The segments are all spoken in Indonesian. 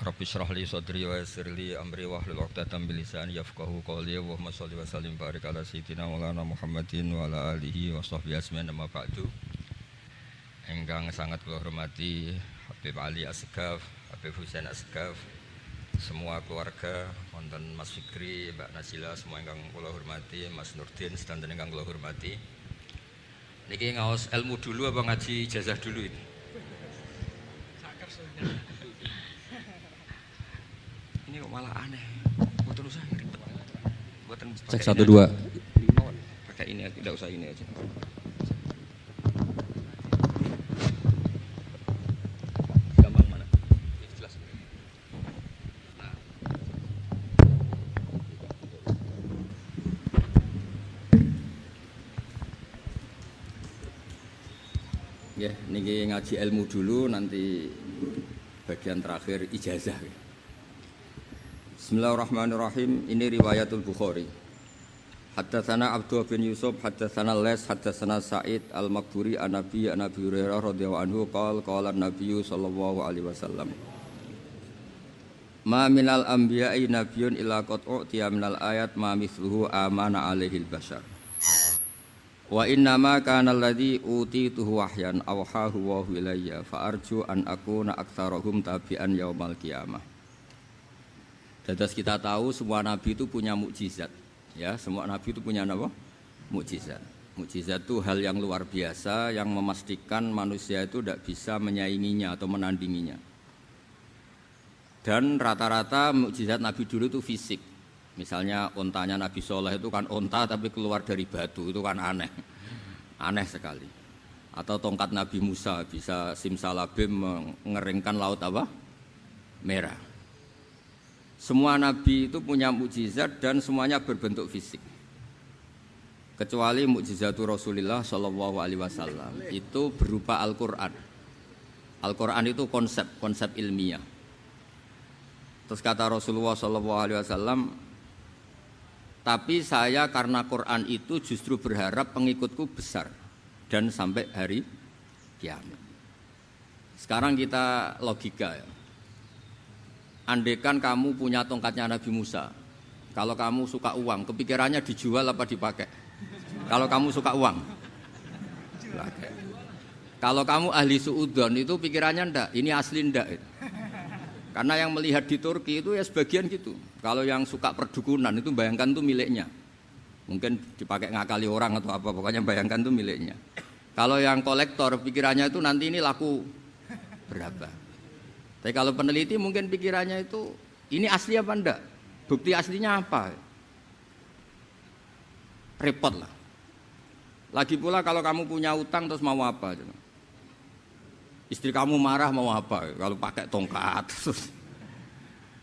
Rabbi shrah li sadri wa yassir li amri wahlul 'uqdatam min lisani yafqahu qawli wa sholli wa sallim barik ala sayyidina Maulana Muhammadin wa ala alihi wa sahbihi ajmain amma ba'du. Engkang sangat kula hormati Habib Ali Asgaf, Habib Husain Asgaf, semua keluarga, wonten Mas Fikri, Mbak Nasila, semua ingkang kula hormati, Mas Nurdin sedanten ingkang kula hormati. Niki ngaos ilmu dulu apa ngaji ijazah dulu ini? Ini kok malah aneh. Mboten usah ribet. Mboten Cek 1 2. Pakai ini aja, tidak usah ini aja. Gampang mana? Ini jelas. Nah. Ya, niki ngaji ilmu dulu, nanti bagian terakhir ijazah. Bismillahirrahmanirrahim. Ini riwayatul Bukhari. Haddatsana Abdullah bin Yusuf, haddatsana Les, haddatsana Sa'id al-Maqburi an Nabi Hurairah radhiyallahu anhu qala an-nabiy sallallahu alaihi wasallam. Ma minal anbiya'i nabiyyun illa qad u'tiya minal ayat ma mithluhu amana alaihil bashar. Wa inna ma kana alladhi utituhu wahyan awhahu wa ilayya fa arju an akuna aktsarahum tabi'an yaumal qiyamah. Dados kita tahu semua nabi itu punya mukjizat, ya, semua nabi itu punya apa? Mukjizat. Mukjizat itu hal yang luar biasa yang memastikan manusia itu tidak bisa menyainginya atau menandinginya. Dan rata-rata mukjizat nabi dulu itu fisik. Misalnya ontanya Nabi Soleh itu kan onta tapi keluar dari batu, itu kan aneh, aneh sekali. Atau tongkat Nabi Musa bisa simsalabim mengeringkan laut apa? Merah. Semua nabi itu punya mukjizat dan semuanya berbentuk fisik. Kecuali mukjizatul Rasulullah sallallahu alaihi wasallam itu berupa Al-Qur'an. Al-Qur'an itu konsep ilmiah. Terus kata Rasulullah sallallahu alaihi wasallam, tapi saya karena Quran itu justru berharap pengikutku besar dan sampai hari kiamat. Sekarang kita logika ya. Andekan kamu punya tongkatnya Nabi Musa, kalau kamu suka uang, kepikirannya dijual apa dipakai? Kalau kamu suka uang, dipakai. Kalau kamu ahli suudon itu pikirannya ndak, ini asli ndak. Karena yang melihat di Turki itu ya sebagian gitu. Kalau yang suka perdukunan itu bayangkan itu miliknya. Mungkin dipakai ngakali orang atau apa, pokoknya bayangkan itu miliknya. Kalau yang kolektor pikirannya itu nanti ini laku berapa. Tapi kalau peneliti mungkin pikirannya itu ini asli apa enggak? Bukti aslinya apa? Repot lah. Lagi pula kalau kamu punya utang terus mau apa? Istri kamu marah mau apa? Kalau pakai tongkat.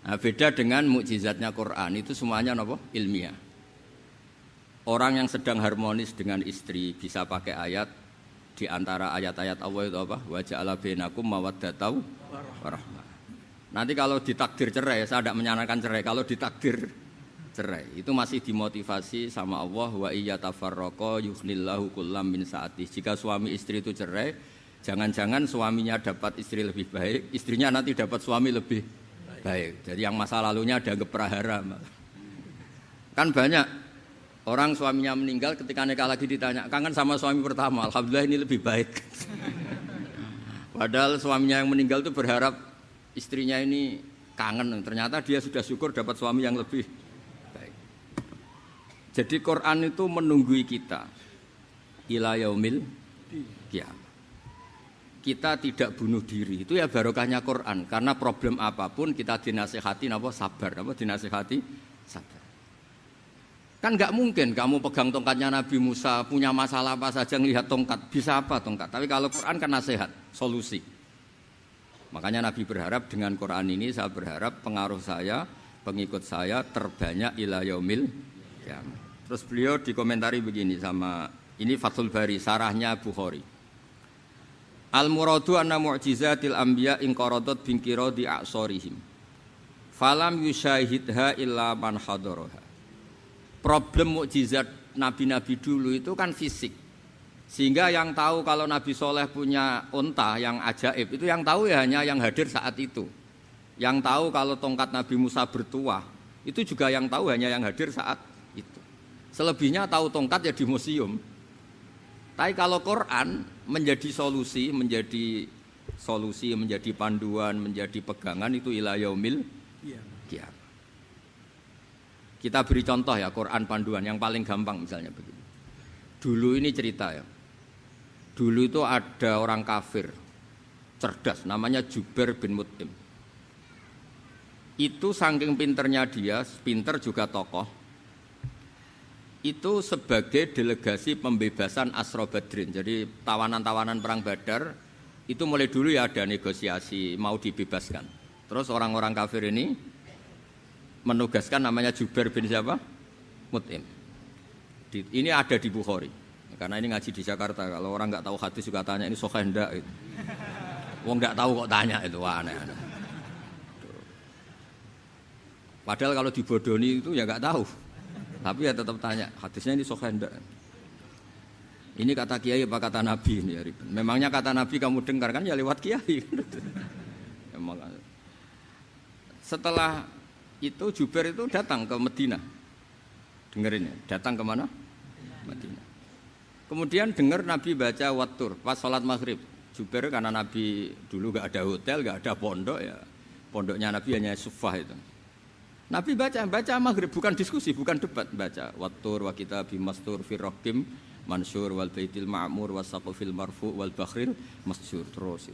Nah, beda dengan mukjizatnya Quran itu semuanya apa? Ilmiah. Orang yang sedang harmonis dengan istri bisa pakai ayat di antara ayat-ayat Allah itu apa? Wa ja'ala bainakum mawaddatan warahmah. Nanti kalau ditakdir cerai, saya tidak menyarankan cerai. Kalau ditakdir cerai, itu masih dimotivasi sama Allah. Wa iyyatafarraqa yughnillahu kullam min sa'ati. Jika suami istri itu cerai, jangan-jangan suaminya dapat istri lebih baik, istrinya nanti dapat suami lebih baik. Jadi yang masa lalunya dianggap prahara. Kan banyak orang suaminya meninggal ketika nikah lagi ditanya, kangen sama suami pertama, alhamdulillah ini lebih baik. Padahal suaminya yang meninggal itu berharap istrinya ini kangen, ternyata dia sudah syukur dapat suami yang lebih baik. Jadi Quran itu menunggui kita ila yaumil qiyamah. Kita tidak bunuh diri, itu ya barokahnya Quran. Karena problem apapun kita dinasihati apa sabar, apa dinasihati sabar. Kan nggak mungkin kamu pegang tongkatnya Nabi Musa, punya masalah apa saja ngelihat tongkat, bisa apa tongkat. Tapi kalau Quran kan nasihat, solusi. Makanya Nabi berharap dengan Quran ini, saya berharap pengaruh saya, pengikut saya terbanyak ila yaumil qiyamah. Terus beliau dikomentari begini sama, ini Fathul Bari, sarahnya Bukhari. Al-muradu anna mu'jizatil anbiya inqaradat binqiradi a'sorihim. Falam yusyahidha illa man hadaraha. Problem mukjizat nabi-nabi dulu itu kan fisik. Sehingga yang tahu kalau Nabi Soleh punya unta yang ajaib, itu yang tahu ya hanya yang hadir saat itu. Yang tahu kalau tongkat Nabi Musa bertuah, itu juga yang tahu hanya yang hadir saat itu. Selebihnya tahu tongkat ya di museum. Tapi kalau Quran menjadi solusi, menjadi panduan, menjadi pegangan itu ila yaumil qiyamah. Kita beri contoh ya Quran panduan yang paling gampang misalnya begini. Dulu ini cerita ya. Dulu itu ada orang kafir cerdas namanya Jubair bin Mut'im. Itu saking pinternya dia, pinter juga tokoh. Itu sebagai delegasi pembebasan Asra Badrin. Jadi tawanan-tawanan perang Badar itu mulai dulu ya ada negosiasi mau dibebaskan. Terus orang-orang kafir ini menugaskan namanya Jubair bin siapa? Mut'im. Ini ada di Bukhari. Karena ini ngaji di Jakarta. Kalau orang nggak tahu hadis juga tanya ini sahih enggak gitu. Wong nggak tahu kok tanya itu aneh-aneh. Padahal kalau dibodohi itu ya nggak tahu, tapi ya tetap tanya hadisnya ini sahih enggak? Ini kata kiai apa kata nabi ini ya? Memangnya kata nabi kamu dengar kan ya lewat kiai. Emang. Setelah itu Jubair itu datang ke Medina, dengerin ya, datang ke mana? Medina. Kemudian dengar Nabi baca Wattur pas sholat maghrib. Jubair karena Nabi dulu nggak ada hotel, nggak ada pondok ya, pondoknya Nabi hanya sufah itu. Nabi baca maghrib, bukan diskusi, bukan debat, baca Wattur wa kitabi mastur fir raqim mansur wal baitil ma'mur was saqfil marfu wal bakhril masjur terus.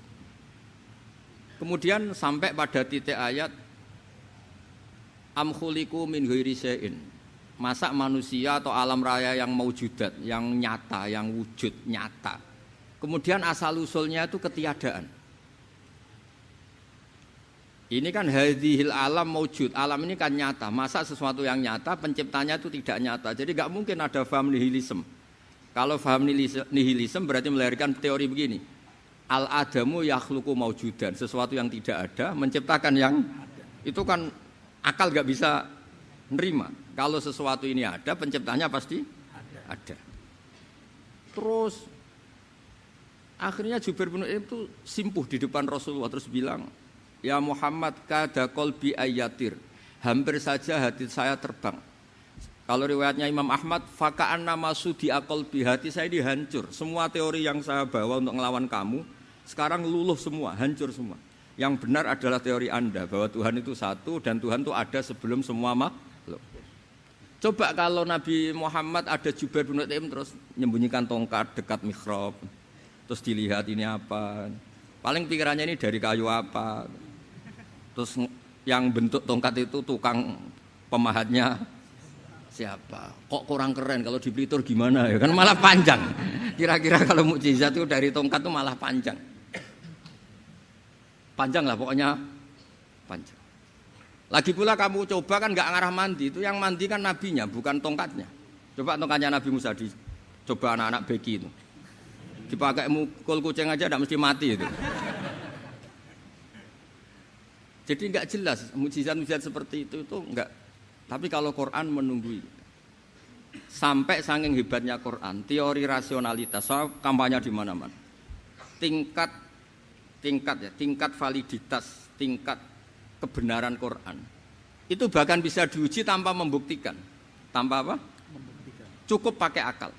Kemudian sampai pada titik ayat am khuliqu min ghairi syai'in. Masa manusia atau alam raya yang maujudat, yang nyata, yang wujud nyata. Kemudian asal usulnya itu ketiadaan. Ini kan hadhil alam maujud, alam ini kan nyata. Masa sesuatu yang nyata penciptanya itu tidak nyata. Jadi enggak mungkin ada faham nihilisme. Kalau faham nihilisme berarti melahirkan teori begini. Al-adamu yakhluqu maujudan, sesuatu yang tidak ada menciptakan yang itu kan akal enggak bisa nerima. Kalau sesuatu ini ada, penciptanya pasti ada. Terus akhirnya Jubair bin Mut'im itu simpuh di depan Rasulullah terus bilang, "Ya Muhammad kada qalbi ayatir." Hampir saja hati saya terbang. Kalau riwayatnya Imam Ahmad, faka'anna masudi aqalbi, hati saya dihancur. Semua teori yang saya bawa untuk melawan kamu sekarang luluh semua, hancur semua. Yang benar adalah teori Anda bahwa Tuhan itu satu dan Tuhan itu ada sebelum semua makhluk. Coba kalau Nabi Muhammad ada Jubair bin Mut'im terus menyembunyikan tongkat dekat mihrab. Terus dilihat ini apa. Paling pikirannya ini dari kayu apa. Terus yang bentuk tongkat itu tukang pemahatnya siapa. Kok kurang keren kalau di Blitur gimana ya. Kan malah panjang. Kira-kira kalau mukjizat itu dari tongkat itu malah panjang. Panjang lah pokoknya. Panjang. Lagi pula kamu coba kan nggak ngarah mandi. Itu yang mandi kan nabinya bukan tongkatnya. Coba tongkatnya Nabi Musa dicoba anak-anak beki itu. Dipakai mukul kucing aja tidak mesti mati itu. Jadi enggak jelas mukjizat-mukjizat seperti itu enggak. Tapi kalau Quran menunggui. Sampai saking hebatnya Quran, teori rasionalitas, kampanye di mana-mana. Tingkat validitas, tingkat kebenaran Quran. Itu bahkan bisa diuji tanpa membuktikan. Tanpa apa? Membuktikan. Cukup pakai akal.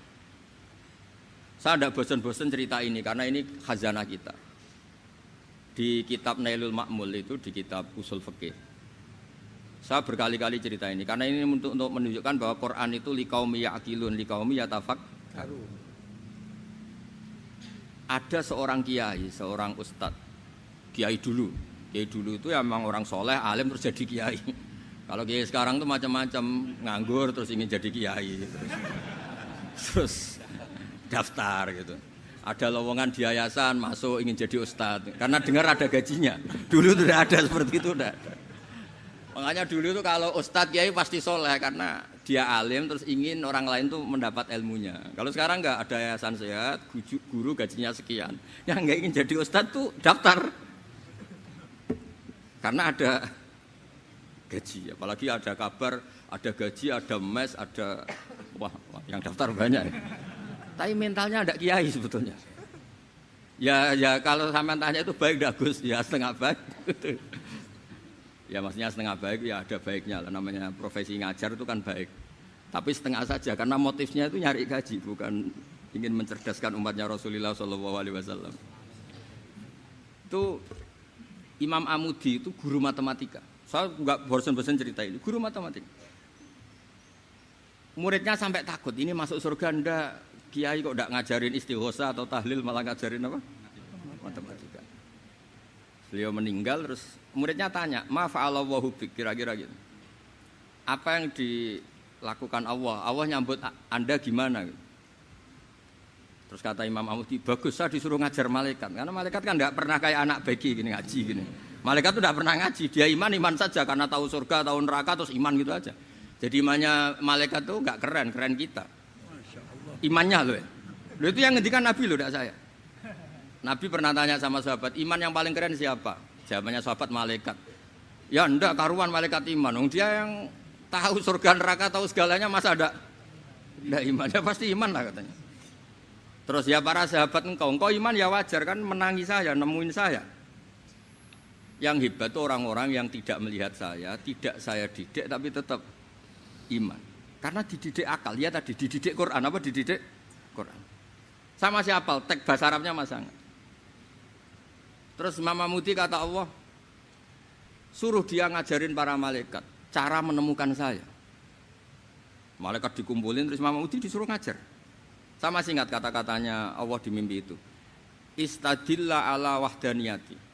Saya tidak bosan-bosan cerita ini karena ini khazanah kita. Di kitab Nailul Ma'mul itu, di kitab Usul Fiqih. Saya berkali-kali cerita ini karena ini untuk menunjukkan bahwa Quran itu liqaumi ya'qilun, liqaumi yatafakkarun. Ada seorang kiai, seorang ustadz, kiai dulu itu ya memang orang soleh, alim terus jadi kiai. Kalau kiai sekarang tuh macam-macam, nganggur terus ingin jadi kiai, terus daftar gitu. Ada lowongan di yayasan masuk ingin jadi ustadz karena dengar ada gajinya. Dulu tidak ada seperti itu, tidak ada. Makanya dulu itu kalau ustadz kiai pasti soleh karena dia alim terus ingin orang lain tuh mendapat ilmunya. Kalau sekarang nggak ada yayasan sehat, guru gajinya sekian. Yang nggak ingin jadi ustadz tuh daftar karena ada gaji. Apalagi ada kabar, ada gaji, ada mes, ada wah yang daftar banyak. Tapi mentalnya ada kiai sebetulnya. Ya kalau sampean tanya itu baik enggak Gus? Ya setengah baik. Ya maksudnya setengah baik ya ada baiknya lah, namanya profesi ngajar itu kan baik. Tapi setengah saja karena motifnya itu nyari gaji, bukan ingin mencerdaskan umatnya Rasulullah SAW. Itu Imam Amudi itu guru matematika. Saya nggak bosan-bosan cerita ini, guru matematika. Muridnya sampai takut, ini masuk surga ndak, kiai kok ndak ngajarin istighosa atau tahlil malah ngajarin apa? Matematika. Beliau meninggal terus muridnya tanya, "Ma fa'alallahu bik?" Kira-kira gitu. Apa yang dilakukan Allah? Allah nyambut Anda gimana? Terus kata Imam Amudi, "Bagus, saya disuruh ngajar malaikat." Karena malaikat kan enggak pernah kayak anak beki gini ngaji gini. Malaikat itu enggak pernah ngaji, dia iman saja karena tahu surga, tahu neraka terus iman gitu aja. Jadi imannya malaikat tuh enggak keren kita. Imannya loh. Loh itu yang ngendikan Nabi loh, enggak saya. Nabi pernah tanya sama sahabat, iman yang paling keren siapa? Jawabannya sahabat, malaikat. Ya enggak karuan malaikat iman. Dia yang tahu surga neraka, tahu segalanya, masa ada iman? Ya pasti iman lah katanya. Terus ya para sahabat engkau iman ya wajar kan menangi saya, nemuin saya. Yang hebat itu orang-orang yang tidak melihat saya, tidak saya didik tapi tetap iman. Karena dididik akal, ya tadi dididik Quran, apa dididik Quran. Sama siapa? Teks bahasa Arabnya masang. Terus Imam Amudi kata Allah, suruh dia ngajarin para malaikat cara menemukan saya. Malaikat dikumpulin terus Imam Amudi disuruh ngajar. Sama singkat kata-katanya Allah di mimpi itu. Istadilla ala wahdaniyati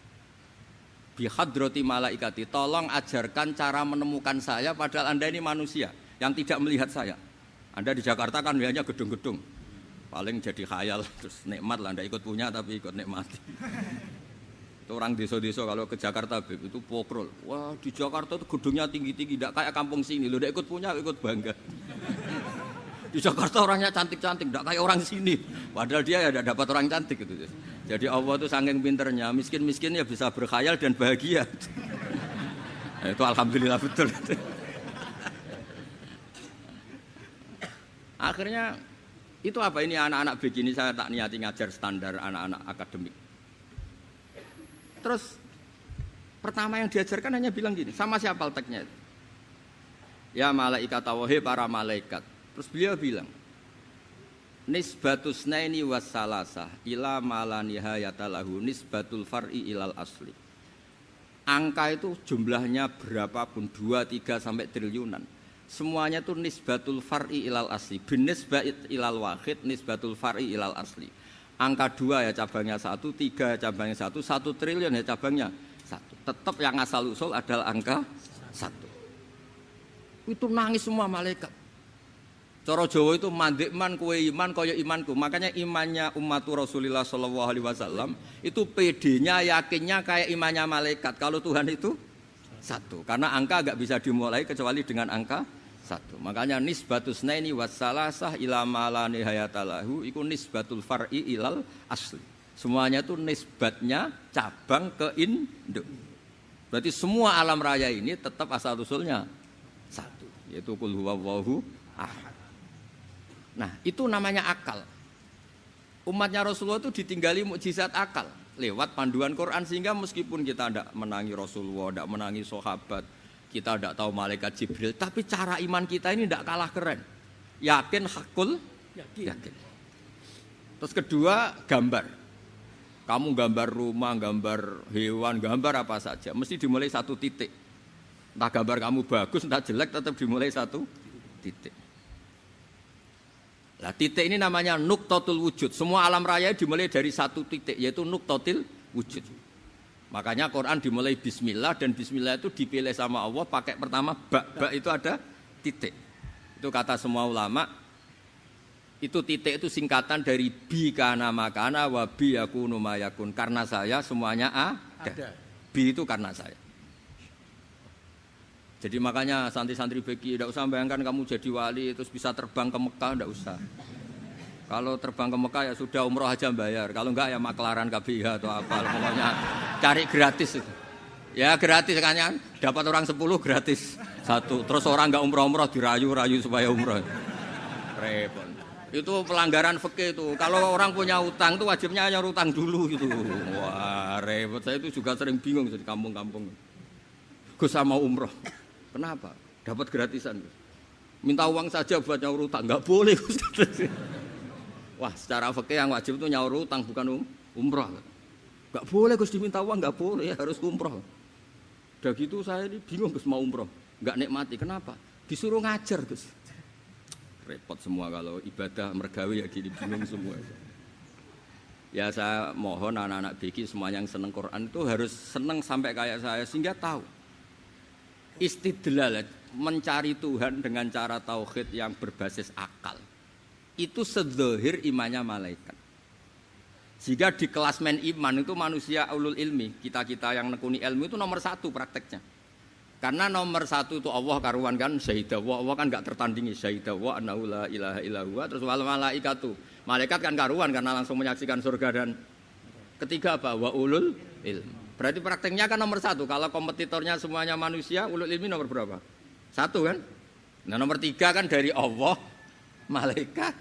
bihadrati malaikati. Tolong ajarkan cara menemukan saya padahal Anda ini manusia yang tidak melihat saya. Anda di Jakarta kan hanya gedung-gedung. Paling jadi khayal terus nikmat lah, Anda ikut punya tapi ikut nikmati. Itu orang desa-desa kalau ke Jakarta itu pokrol. Wah, di Jakarta itu gedungnya tinggi-tinggi, tidak kayak kampung sini. Lo udah ikut punya, ikut bangga. Di Jakarta orangnya cantik-cantik, tidak kayak orang sini. Padahal dia ya tidak dapat orang cantik gitu. Jadi Allah itu saking pinternya, miskin-miskin ya bisa berkhayal dan bahagia. Nah, itu alhamdulillah betul. Akhirnya itu apa ini anak-anak begini saya tak niati ngajar standar anak-anak akademik. Terus pertama yang diajarkan hanya bilang gini, sama siapa teknya itu? Ya malaikat wahai para malaikat. Terus beliau bilang, nisbatus naini wassalasah ila mala nihayata lahu nisbatul far'i ilal asli. Angka itu jumlahnya berapapun 2, 3 sampai triliunan. Semuanya itu nisbatul far'i ilal asli. Binisbat ilal wahid nisbatul far'i ilal asli. Angka 2 ya cabangnya 1, 3 cabangnya 1, 1 triliun ya cabangnya 1. Tetap yang asal usul adalah angka 1. Itu nangis semua malaikat. Cara Jawa itu mandikman kowe iman kaya imanku. Makanya imannya umat Rasulullah SAW itu PD-nya, yakinnya kayak imannya malaikat. Kalau Tuhan itu 1. Karena angka enggak bisa dimulai kecuali dengan angka 1. Makanya nisbatus naini wassalasah ila ma la nihayata lahu iku nisbatul far'i ilal asli. Semuanya itu nisbatnya cabang ke induk. Berarti semua alam raya ini tetap asal usulnya 1, yaitu qul huwallahu ahad. Nah, itu namanya akal. Umatnya Rasulullah itu ditinggali mukjizat akal lewat panduan Quran sehingga meskipun kita tidak menangi Rasulullah, tidak menangi sahabat, kita tidak tahu malaikat Jibril, tapi cara iman kita ini tidak kalah keren. Yakin hakul yakin. Terus kedua, gambar. Kamu gambar rumah, gambar hewan, gambar apa saja, mesti dimulai 1 titik. Entah gambar kamu bagus, entah jelek, tetap dimulai 1 titik. Nah, titik ini namanya nuqtatul wujud. Semua alam raya dimulai dari 1 titik, yaitu nuqtatil wujud. Makanya Quran dimulai bismillah dan bismillah itu dipilih sama Allah pakai pertama ba itu ada titik. Itu kata semua ulama. Itu titik itu singkatan dari bi kana makana wa bi yakunu mayakun. Karena saya semuanya ada. Bi itu karena saya. Jadi makanya santri-santri beki tidak usah bayangkan kamu jadi wali terus bisa terbang ke Mekah, tidak usah. Kalau terbang ke Mekah ya sudah umroh aja bayar. Kalau enggak ya maklaran KBH atau apa. Pokoknya cari gratis itu. Ya gratis kan ya. Dapat orang 10 gratis 1. Terus orang enggak umroh-umroh dirayu-rayu supaya umroh. Repot. Itu pelanggaran fikih itu. Kalau orang punya utang itu wajibnya hanya utang dulu gitu. Wah repot. Saya itu juga sering bingung di kampung-kampung. Gus sama umroh. Kenapa? Dapat gratisan. Minta uang saja buat nyaur utang, nggak boleh Gus. Wah, secara fikih yang wajib itu nyaur utang bukan umroh. Nggak boleh Gus diminta uang, nggak boleh, harus umroh. Udah gitu saya ini bingung Gus mau umroh, nggak nikmati. Kenapa? Disuruh ngajar Gus. Repot semua kalau ibadah mergawe ya gini bingung semua. Ya saya mohon anak-anak BK semuanya yang seneng Quran itu harus seneng sampai kayak saya sehingga tahu istidlal mencari Tuhan dengan cara tauhid yang berbasis akal itu sedzahir imannya malaikat. Jika di klasmen iman itu manusia ulul ilmi, kita-kita yang nekuni ilmu itu nomor 1 prakteknya. Karena nomor 1 itu Allah karuan kan syahidah wa, Allah kan enggak tertandingi syahidah wa annahu la ilaha illallah, terus wal malaikatu. Malaikat kan karuan karena langsung menyaksikan surga, dan ketiga apa? Wa ulul ilmi. Berarti prakteknya kan nomor 1. Kalau kompetitornya semuanya manusia, ulul ilmi nomor berapa? 1 kan? Nah nomor 3 kan dari Allah, malaikat,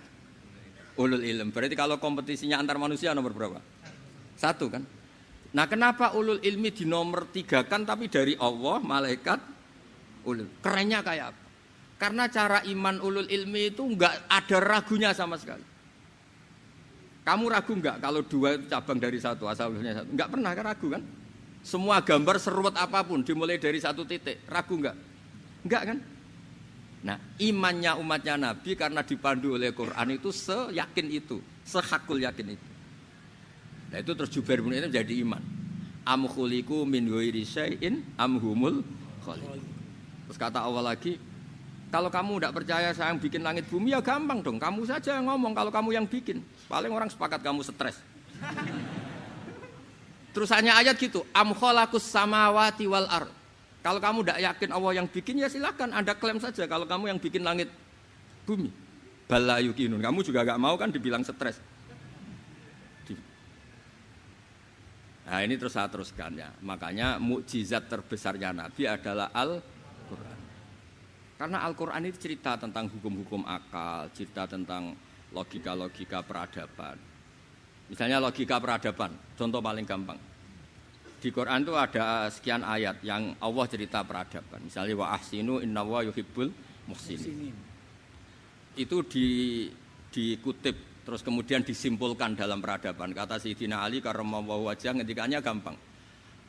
ulul ilm. Berarti kalau kompetisinya antar manusia nomor berapa? 1 kan? Nah kenapa ulul ilmi di nomor 3 kan tapi dari Allah, malaikat, ulul. Kerennya kayak apa? Karena cara iman ulul ilmi itu enggak ada ragunya sama sekali. Kamu ragu enggak kalau 2 itu cabang dari 1, asal-usulnya 1? Enggak pernah kan ragu kan? Semua gambar seruat apapun dimulai dari 1 titik, ragu enggak? Enggak kan? Nah imannya umatnya Nabi karena dipandu oleh Quran itu seyakin itu, sehakul yakin itu. Nah itu terus Jubair bin Mut'im jadi iman. Am khuliqu min ghairi syai'in am humul khaliqun. Terus kata Allah lagi, kalau kamu tidak percaya saya yang bikin langit bumi ya gampang dong. Kamu saja yang ngomong kalau kamu yang bikin. Paling orang sepakat kamu stres. Terus hanya ayat gitu, am khalaqus samawati wal ard. Kalau kamu tidak yakin Allah yang bikin ya silakan Anda klaim saja kalau kamu yang bikin langit bumi. Bala yuqinun. Kamu juga enggak mau kan dibilang stres. Nah ini terus saya teruskan ya. Makanya mukjizat terbesarnya Nabi adalah Al-Quran. Karena Al-Quran itu cerita tentang hukum-hukum akal, cerita tentang logika-logika peradaban. Misalnya logika peradaban, contoh paling gampang. Di Quran itu ada sekian ayat yang Allah cerita peradaban. Misalnya wa ahsinu innallaha yuhibbul muhsinin. Itu dikutip terus kemudian disimpulkan dalam peradaban. Kata Sayyidina Ali karramallahu wajhah ngendikannya gampang.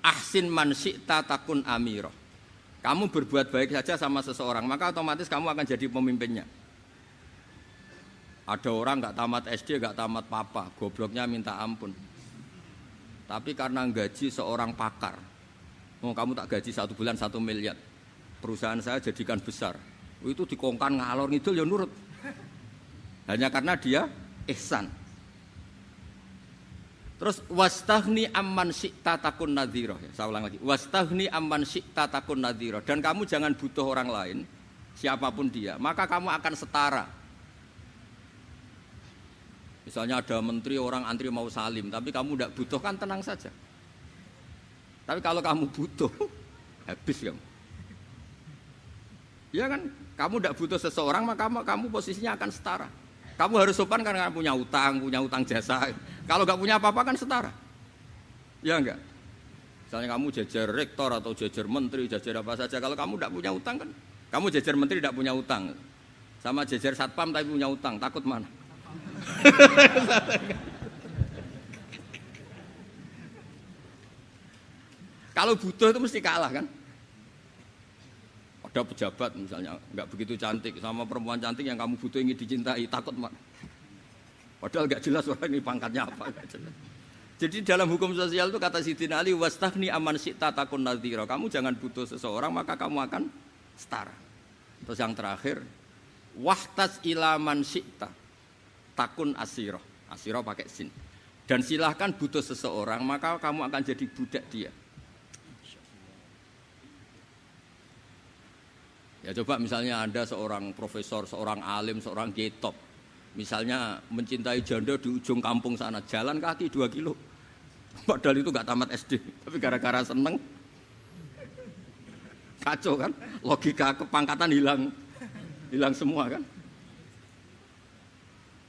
Ahsin man syi'ta takun amirah. Kamu berbuat baik saja sama seseorang, maka otomatis kamu akan jadi pemimpinnya. Ada orang enggak tamat SD, enggak tamat papa, gobloknya minta ampun. Tapi karena gaji seorang pakar. Oh, kamu tak gaji 1 bulan 1 miliar. Perusahaan saya jadikan besar. Itu dikongkan ngalor ngidul ya nurut. Hanya karena dia ihsan. Terus wastaghni amman syi'ta takun nadhira. Saya ulang lagi. Wastaghni amman syi'ta takun nadhira. Dan kamu jangan butuh orang lain, siapapun dia, maka kamu akan setara. Misalnya ada menteri orang antri mau salim, tapi kamu tidak butuh kan tenang saja. Tapi kalau kamu butuh, habis kamu. Ya kan, kamu tidak butuh seseorang, maka kamu posisinya akan setara. Kamu harus sopan karena punya utang jasa. Kalau nggak punya apa-apa kan setara. Ya enggak? Misalnya kamu jajar rektor atau jajar menteri, jajar apa saja. Kalau kamu tidak punya utang kan, kamu jajar menteri tidak punya utang. Sama jajar satpam tapi punya utang, takut mana? Kalau butuh itu mesti kalah kan? Ada pejabat misalnya nggak begitu cantik sama perempuan cantik yang kamu butuh ingin dicintai, takut mak. Padahal nggak jelas orang ini pangkatnya apa. Jadi dalam hukum sosial itu kata Sayyidina Ali wastaghni amman syi'ta takun nadhira. Kamu jangan butuh seseorang maka kamu akan setara. Terus yang terakhir wahtas ila man syi'ta takun asira. Asira pakai sin. Dan silahkan butuh seseorang maka kamu akan jadi budak dia. Ya coba misalnya Anda seorang profesor, seorang alim, seorang kiai top. Misalnya mencintai janda di ujung kampung sana, jalan kaki 2 kilo. Padahal itu gak tamat SD, tapi gara-gara seneng. Kacau kan? Logika kepangkatan hilang semua kan?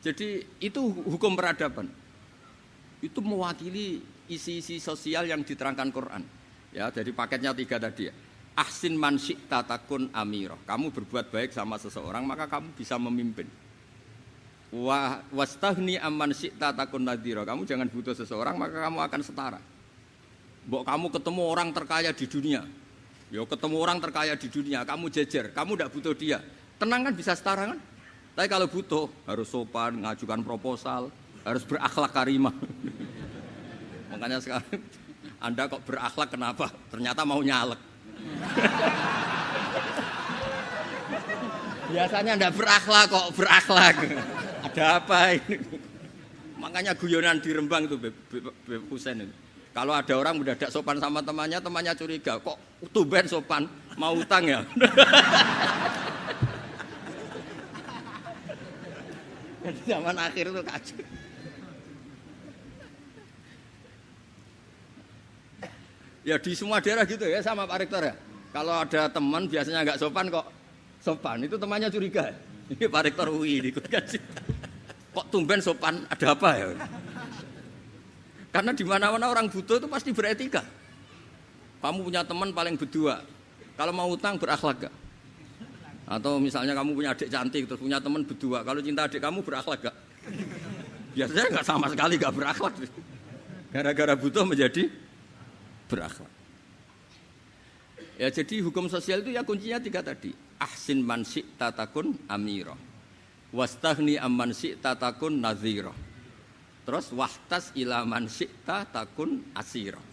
Jadi itu hukum peradaban. Itu mewakili isi-isi sosial yang diterangkan Quran. Ya, jadi paketnya 3 tadi ya. Ahsin man syi'ta takun amirah. Kamu berbuat baik sama seseorang maka kamu bisa memimpin. Wastaghni amman syi'ta takun nadhira. Kamu jangan butuh seseorang maka kamu akan setara. Mbok kamu ketemu orang terkaya di dunia. Yo ketemu orang terkaya di dunia, kamu jejer, kamu tidak butuh dia. Tenang kan bisa setara kan? Tapi kalau butuh harus sopan, ngajukan proposal, harus berakhlak karimah. Makanya sekarang Anda kok berakhlak kenapa? Ternyata mau nyalek. Biasanya Anda berakhlak kok berakhlak. Ada apa ini? Makanya guyonan di Rembang itu Beb Husain itu. Kalau ada orang udah tidak sopan sama temannya, temannya curiga, kok tumben sopan, mau utang ya? Zaman akhir itu kacau. Ya di semua daerah gitu ya sama Pak Rektor ya. Kalau ada teman biasanya nggak sopan kok sopan, itu temannya curiga. Ini Pak Rektor UI ikut kaji. Kok tumben sopan, ada apa ya? Karena di mana-mana orang butuh itu pasti beretika. Kamu punya teman paling berdua, kalau mau utang berakhlak gak? Atau misalnya kamu punya adik cantik terus punya teman berdua, kalau cinta adik kamu berakhlak gak? Biasanya nggak sama sekali gak berakhlak. Gara-gara butuh menjadi berakhlak. Ya jadi hukum sosial itu ya kuncinya 3 tadi. Ahsin man syi'ta takun amirah. Wastaghni amman syi'ta takun nadhira. Terus wahtas ila man syi'ta takun asira.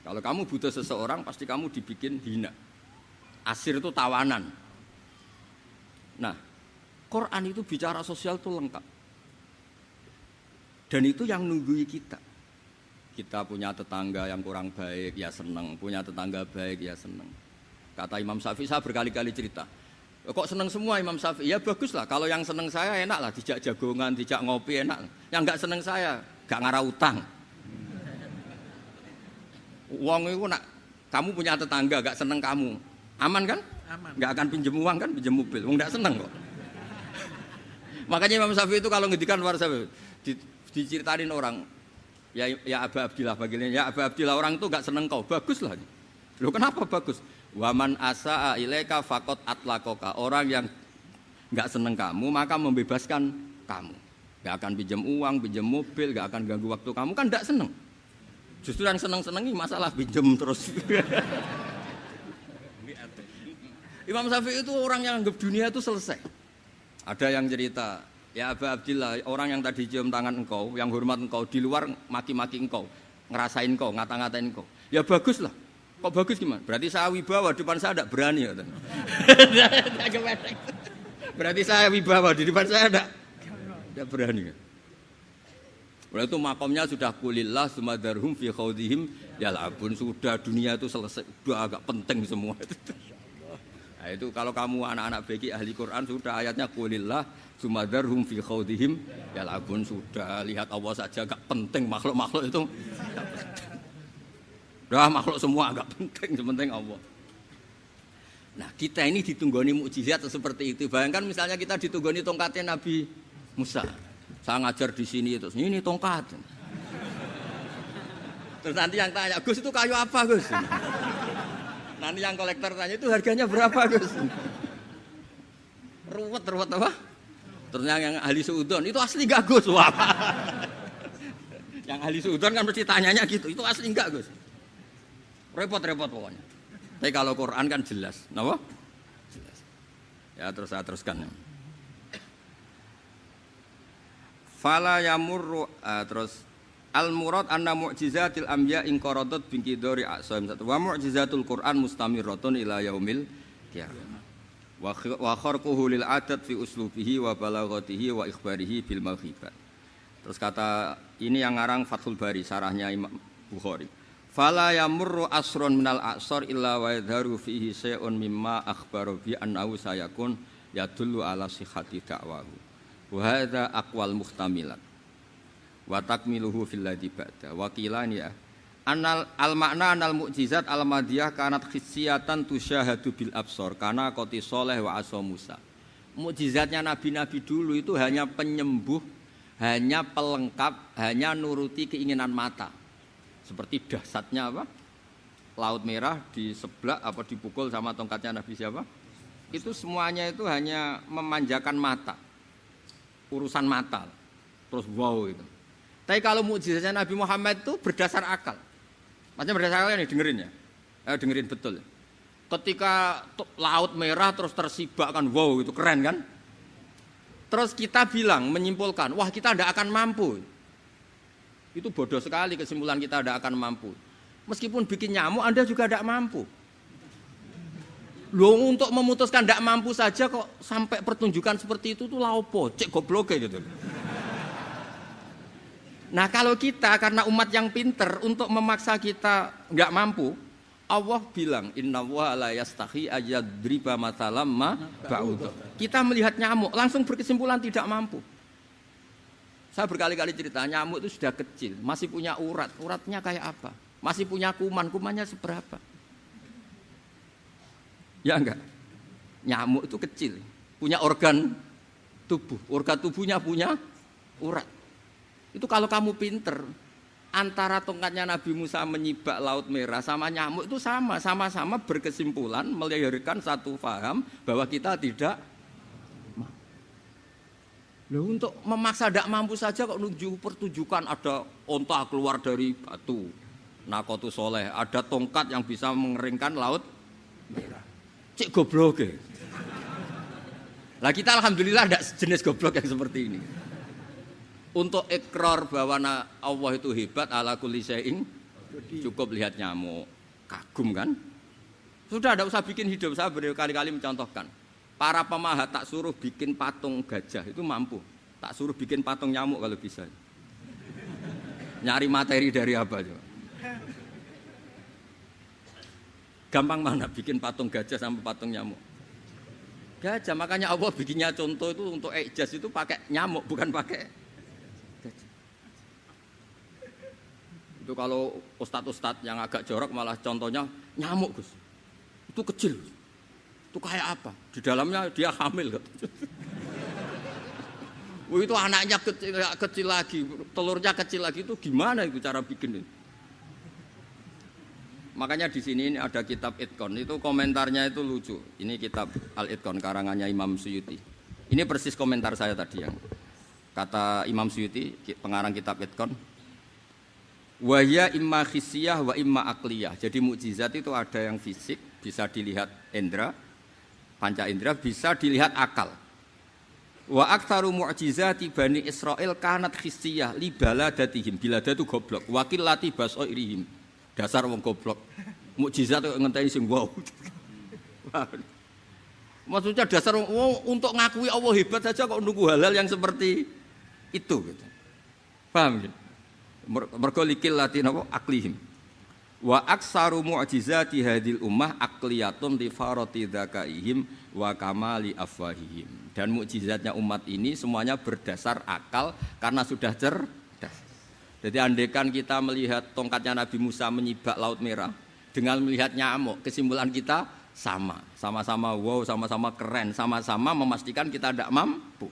Kalau kamu butuh seseorang pasti kamu dibikin hina. Asir itu tawanan. Nah, Quran itu bicara sosial itu lengkap. Dan itu yang nunggui kita. Kita punya tetangga yang kurang baik ya seneng, punya tetangga baik ya seneng. Kata Imam Syafi'i, saya berkali-kali cerita. Kok seneng semua Imam Syafi'i? Ya bagus lah, kalau yang seneng saya enak lah, dijak jagongan, dijak ngopi enak. Yang enggak seneng saya, gak ngarah utang. Uang itu nak, kamu punya tetangga gak seneng kamu, aman kan? Aman. Gak akan pinjem uang kan, pinjem mobil, uang gak seneng kok. Makanya Imam Syafi'i itu kalau ngedikan luar Syafi'i, diceritain orang, ya Aba Abdillah bagiannya, ya Aba Abdillah orang itu gak seneng kau, bagus lah. Loh kenapa bagus? Waman asa'a ilaika faqad atlaqaka. Orang yang enggak seneng kamu maka membebaskan kamu. Enggak akan pinjam uang, pinjam mobil, enggak akan ganggu waktu kamu kan enggak seneng. Justru yang seneng-senengi masalah pinjam terus. Imam Syafi'i itu orang yang anggap dunia itu selesai. Ada yang cerita, ya Aba Abdillah, orang yang tadi cium tangan engkau, yang hormat engkau, di luar maki-maki engkau, ngerasain engkau, ngata-ngatain engkau. Ya baguslah. Kok bagus gimana? Berarti saya wibawa, depan saya tidak berani. Berarti saya wibawa, di depan saya tidak berani. Berarti itu makomnya sudah kulillah sumadarhum fi khawdihim yal'abun. Sudah dunia itu selesai, sudah agak penting semua. Nah, itu kalau kamu anak-anak beki ahli Quran sudah ayatnya kulillah sumadarhum fi khawdihim yal'abun. Sudah lihat Allah saja agak penting, makhluk-makhluk itu agak penting. Dah makhluk semua agak penting, sepenting Allah. Nah kita ini ditunggoni mukjizat seperti itu. Bayangkan misalnya kita ditunggoni tongkatnya Nabi Musa. Saya ngajar di sini terus ini tongkat. Terus nanti yang tanya, Gus itu kayu apa Gus? Nanti yang kolektor tanya itu harganya berapa Gus? Ruwet apa? Terus yang ahli suudon itu asli gak Gus? Wah. Yang ahli suudon kan mesti tanyanya gitu, itu asli enggak Gus? Repot-repot pokoknya. Tapi kalau Quran kan jelas, kenapa? Jelas. Ya terus saya teruskan. Fala yamurru terus al murad anna mu'jizatil anbiya in qaradat bin qidari aqsam. Wa mu'jizatul Quran mustamirratun ila yaumil qiyamah. Wa kharquhu lil adat fi uslubihi wa balaghatihi wa ikhbarihi bil maghibat. Terus kata ini yang ngarang Fathul Bari sarahnya Imam Bukhari. Fala yamurru asrun minal aqsar illa wa yadharu fihi syai'un mimma akhbaru bi annahu sayakun yadullu ala sihhati da'wahu. Wa hadza aqwal muhtamilat. Wa takmiluhu fil ladzi ba'da. Wa qilani ya. Anal al makna anal mukjizat al madiyah kanat khissiyatan tusyahadu bil absar kana qati sholeh wa asa Musa. Mukjizatnya nabi-nabi dulu itu hanya penyembuh, hanya pelengkap, hanya nuruti keinginan mata. Seperti dahsyatnya apa? Laut Merah diseblak apa dipukul sama tongkatnya Nabi siapa? Itu semuanya itu hanya memanjakan mata. Urusan mata. Terus wow itu. Tapi kalau mukjizatnya Nabi Muhammad itu berdasar akal. Maksudnya berdasar akal nih dengerin ya. Dengerin betul. Ketika Laut Merah terus tersibak kan wow itu keren kan? Terus kita bilang menyimpulkan, wah kita tidak akan mampu. Itu bodoh sekali kesimpulan kita tidak akan mampu. Meskipun bikin nyamuk Anda juga tidak mampu. Loh untuk memutuskan tidak mampu saja kok sampai pertunjukan seperti itu tuh laopo, cek goblok gitu. Nah kalau kita karena umat yang pinter untuk memaksa kita nggak mampu, Allah bilang innallaha la yastahi ayadriba mathalam ma ba'ud. Kita melihat nyamuk langsung berkesimpulan tidak mampu. Saya berkali-kali cerita nyamuk itu sudah kecil, masih punya urat, uratnya kayak apa? Masih punya kuman, kumannya seberapa? Ya enggak? Nyamuk itu kecil, punya organ tubuhnya punya urat. Itu kalau kamu pinter, antara tongkatnya Nabi Musa menyibak Laut Merah sama nyamuk itu sama-sama berkesimpulan melahirkan satu faham bahwa kita tidak. Loh, untuk memaksa tidak mampu saja kok nunjuk pertunjukan ada onta keluar dari batu. Nakotu soleh, ada tongkat yang bisa mengeringkan Laut Merah. Cik goblok ya. Lah kita alhamdulillah tidak jenis goblok yang seperti ini. Untuk ikrar bahwa Allah itu hebat ala kulli syai'in cukup lihat nyamuk. Kagum kan? Sudah tidak usah bikin hidup. Saya berkali-kali mencontohkan. Para pemahat tak suruh bikin patung gajah itu mampu. Tak suruh bikin patung nyamuk kalau bisa. Nyari materi dari apa coba? Gampang mana bikin patung gajah sama patung nyamuk? Gajah, makanya Allah bikinnya contoh itu untuk ijaz itu pakai nyamuk bukan pakai gajah. Itu kalau ustadz-ustadz yang agak jorok malah contohnya nyamuk Gus. Itu kecil. Itu kayak apa? Di dalamnya dia hamil kan? Itu anaknya kecil lagi, telurnya kecil lagi itu gimana itu cara bikin itu? Makanya di sini ini ada kitab Itqon itu komentarnya itu lucu. Ini kitab Al-Itqon karangannya Imam Suyuti. Ini persis komentar saya tadi yang kata Imam Suyuti pengarang kitab Itqon. Wa ya imma khissiyah wa imma aqliyah. Jadi mukjizat itu ada yang fisik bisa dilihat indra panca indera bisa dilihat akal. Wa aktsaru mu'jizati Bani Israil kanat khissiyah li baladatihim. Bilada itu goblok. Wakil lati basairihim. Dasar wong goblok. Mukjizat kok ngenteni sing wow. Maksudnya dasar wong untuk ngakui Allah hebat saja kok nunggu halal yang seperti itu gitu. Paham gitu? Mergo likil lati napa aklihim. Wa aksaru mu'jizati hadil ummah aqliyatun li farati dzakaihim wa kamali afwahihim. Dan mukjizatnya umat ini semuanya berdasar akal karena sudah cerdas. Jadi andaikan kita melihat tongkatnya Nabi Musa menyibak Laut Merah dengan melihat nyamuk, kesimpulan kita sama-sama wow, sama-sama keren, sama-sama memastikan kita tidak mampu.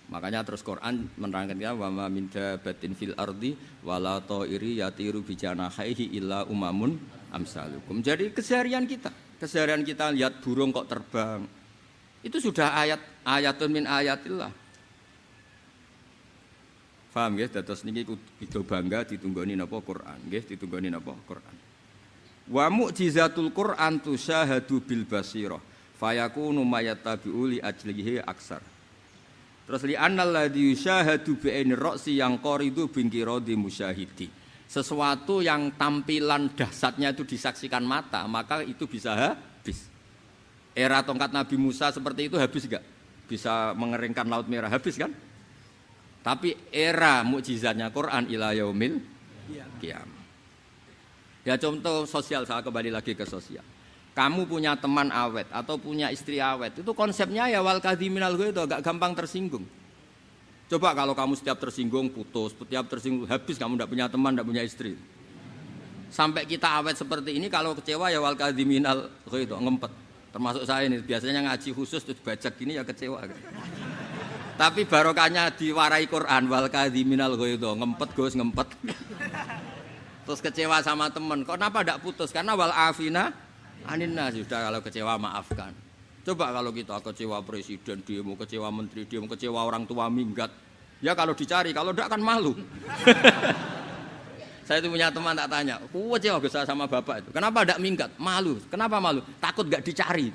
Makanya terus Quran menerangkan kita wa ma min dabatin fil ardi wala ta'iri yatiru bi janahihi illa umamun amsalukum. Jadi keseharian kita lihat burung kok terbang. Itu sudah ayatun min ayatillah. Paham nggih? Dados niki kudu bangga ditunggoni napa Quran, nggih ditunggoni napa Quran. Wa mu'jizatul Quran tusyahadu bil basirah fayakunu mayattabi'u li ajlihi aksar. Terus li annal ladzi yusyahadu bi ainir ra'si yang qaridu bingkiradi musyahidi. Sesuatu yang tampilan dahsyatnya itu disaksikan mata, maka itu bisa habis. Era tongkat Nabi Musa seperti itu habis enggak? Bisa mengeringkan Laut Merah, habis kan? Tapi era mukjizatnya Quran ila yaumil qiyamah. Ya contoh sosial, saya kembali lagi ke sosial. Kamu punya teman awet atau punya istri awet, itu konsepnya ya wal kadhiminal ghaidh, agak gampang tersinggung. Coba kalau kamu setiap tersinggung putus, setiap tersinggung habis, kamu tidak punya teman, tidak punya istri. Sampai kita awet seperti ini, kalau kecewa ya wal kadhiminal ghaidh, ngempet. Termasuk saya ini, biasanya ngaji khusus terus bajak gini ya kecewa. Tapi barokahnya diwarai Quran wal kadhiminal ghaidh, ngempet Gus, ngempet. Terus kecewa sama teman. Kenapa tidak putus? Karena wal afina aninna, sudah kalau kecewa maafkan. Coba kalau kita kecewa presiden demo, kecewa menteri demo, kecewa orang tua minggat. Ya kalau dicari, kalau tidak kan malu. Saya itu punya teman tak tanya, kecewa besar sama bapak itu. Kenapa tidak minggat? Malu. Kenapa malu? Takut nggak dicari.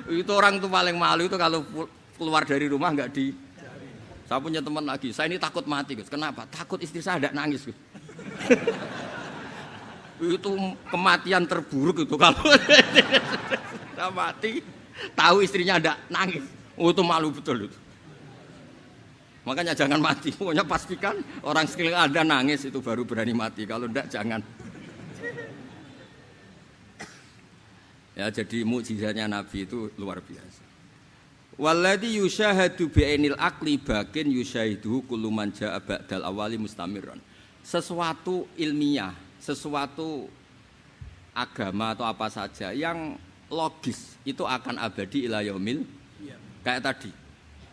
Itu orang tuh paling malu itu kalau keluar dari rumah nggak di. Saya punya teman lagi, saya ini takut mati, Gus. Kenapa? Takut istri saya tidak nangis, Gus. Itu kematian terburuk itu kalau sudah mati, tahu istrinya tidak nangis. Oh, itu malu betul itu. Makanya jangan mati. Pokoknya pastikan orang sekeliling Anda nangis itu baru berani mati. Kalau tidak jangan. Ya, jadi mukjizatnya Nabi itu luar biasa. Walladzi yusyahadu bi'ainil aqli bakin yusyahiduhu kullu man jaa ba'dal awali mustamirran. Sesuatu ilmiah, sesuatu agama atau apa saja yang logis itu akan abadi ila yaumil. Kayak tadi.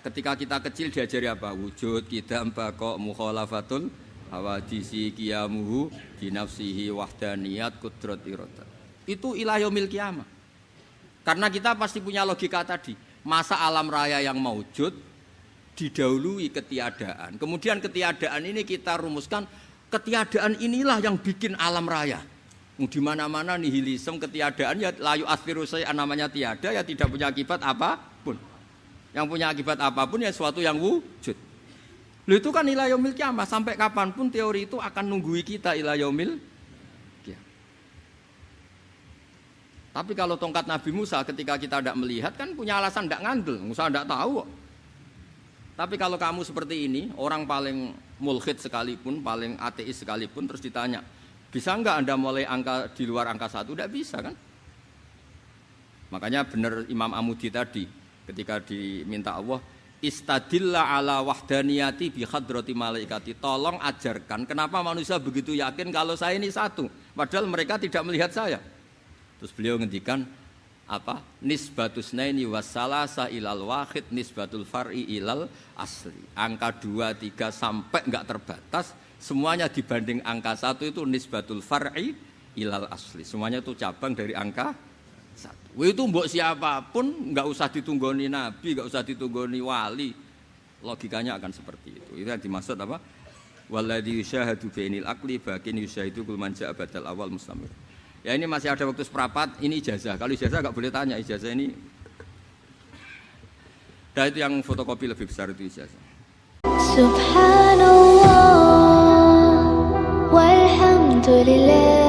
Ketika kita kecil diajari apa? Wujud, qidam, baqa, mukhalafatul hawadisi, qiyamuhu binafsihi wahdaniyat qudrat iradah. Itu ila yaumil qiyamah. Karena kita pasti punya logika tadi. Masa alam raya yang maujud didahului ketiadaan. Kemudian ketiadaan ini kita rumuskan, ketiadaan inilah yang bikin alam raya. Di mana-mana nihilisme, ketiadaan ya layu asfiru say'an, namanya tiada ya tidak punya akibat apapun. Yang punya akibat apapun ya sesuatu yang wujud. Lalu itu kan ila yaumil qiyamah, sampai kapanpun teori itu akan nunggui kita ila yaumil. Tapi kalau tongkat Nabi Musa ketika kita tidak melihat kan punya alasan tidak ngandel, Musa tidak tahu. Tapi kalau kamu seperti ini, orang paling mulhid sekalipun, paling ateis sekalipun, terus ditanya, bisa enggak Anda mulai angka di luar angka 1? Tidak bisa kan? Makanya benar Imam Amudi tadi, ketika diminta Allah, istadilla ala wahdaniyati bi hadrati malaikati, tolong ajarkan kenapa manusia begitu yakin kalau saya ini satu, padahal mereka tidak melihat saya. Terus beliau ngendikan apa? Nisbatus naini wassalasa ilal wahid nisbatul far'i ilal asli. Angka 2, 3 sampai enggak terbatas, semuanya dibanding angka 1 itu nisbatul far'i ilal asli. Semuanya itu cabang dari angka 1. Itu mbok siapapun enggak usah ditunggoni nabi, enggak usah ditunggoni wali. Logikanya akan seperti itu. Itu yang dimaksud apa? Walladzi yusyahadu bainil aqli bakin yusyahidu kul man ja'a badal awal mustamir. Ya ini masih ada waktu seperempat, ini ijazah. Kalau ijazah enggak boleh tanya, ijazah ini. Dan itu yang fotokopi lebih besar itu ijazah. Subhanallah walhamdulillah.